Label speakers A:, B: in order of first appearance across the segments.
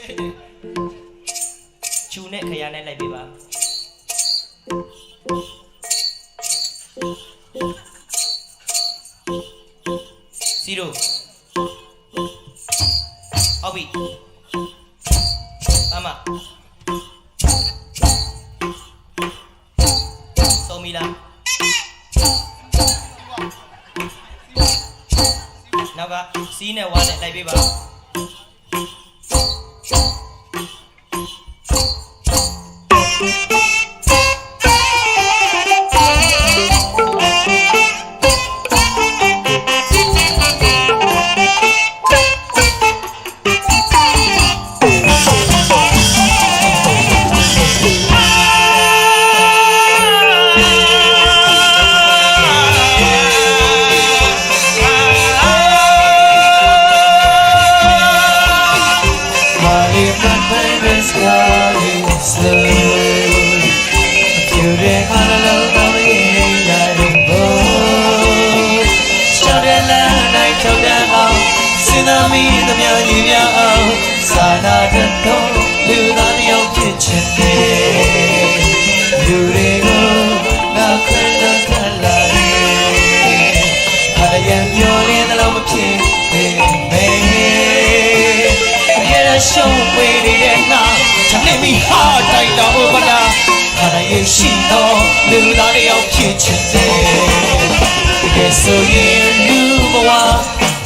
A: ချူနဲ့ခရနဲ့လိုက်ပေးပါစီရိုဟုတ်ပြီအမဆုံးပြီလားနောက်ကစီးနဲ့ဝါနဲ့လိုက်ပေးပါရှုံးဝေးနေတဲ့နာချမ်းနေမိဟာတိုက်တော်ဥပဒါခါရရဲ့ရှိတော်လူသားတယောက်ဖြစ်ချင်တယ်တကယ်ဆိုရင်လူဘဝ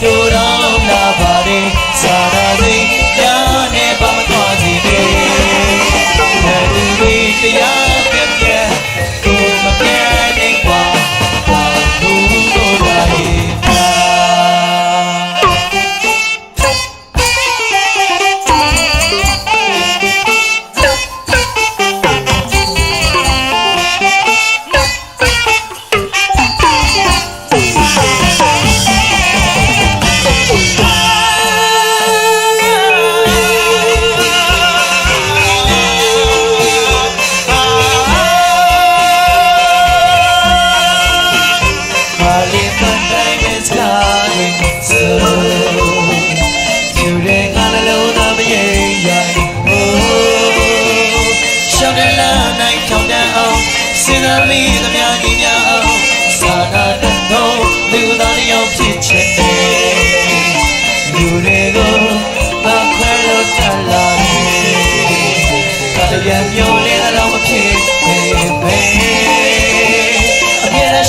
A: တို့တော်လာပါလေစာရာစိတ်ညာနဲ့ပါမသွားစီနဲ့ဘယ်သူတွေတရားပြည့်ပြည့်ကိုမပြတ်နိုင်ပါဘူးတို့လာရဲ့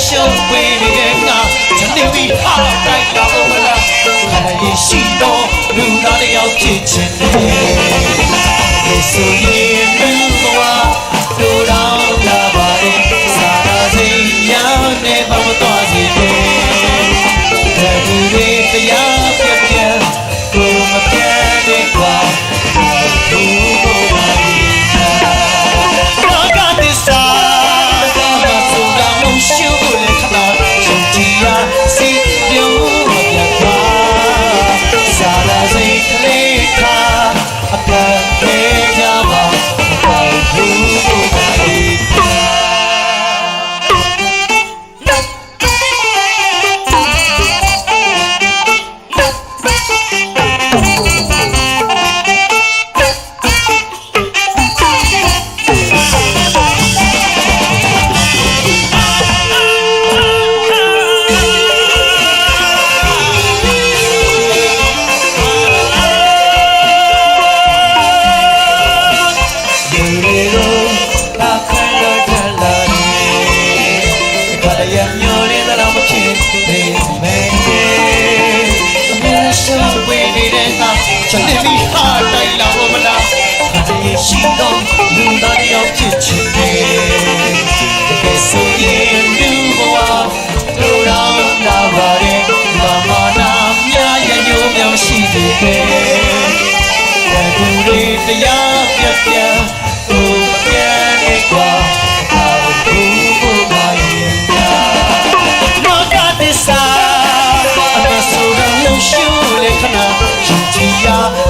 A: ရှုံးဝေးနေတဲ့ငါချမ်းနေပြီဟာတိုက်တော်ဥပဒါခါရရဲ့ရှိတော်လူသားတယောက်ဖြစ်ချင်တယ်ဆိုရင်လူဘဝတို့တော်လာပါလေစာရာစိတ်ညာနဲ့ပါမသွားစေနဲ့ဘယ်သူတွေတရားပြည့်ပြည့်ကိုမပြတ်တဲ့ကွာသူတို့ပါလေဘာကတည်းကရှုပ်လေခဏရှုပ်တီယာစီပြုံးမပြတ်ပါစာလာစိတ်ကလေးကအကန့်သေးကြပါဘူးဘာလို့ရှိတော့လူသားတယောက်ဖြစ်ချင်တယ်တကယ်ဆိုရင်လူဘဝတို့တော်လာပါရဲ့မမနာမြရညိုးမြောင်ရှိသေးတယ်ဘယ်သူတွေတရားပြတ်ပြတ်ကိုမပြတ်နေကွာဘူးဘုရားရဲ့မကတည်းကအမဆိုးတော့လုံရှုလေခဏရှင်ကြီးရ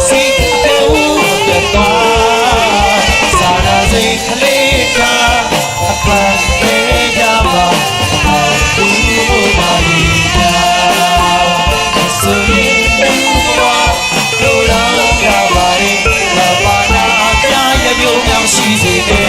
A: စိတ်ပြုံးပြတ်သွားစိတ်ကလေးကအပန်းပေးကြပါသူ့ဘဝကြီးဆိုရင်ဘဝတို့တော်ကြပါလေ ရှိစေ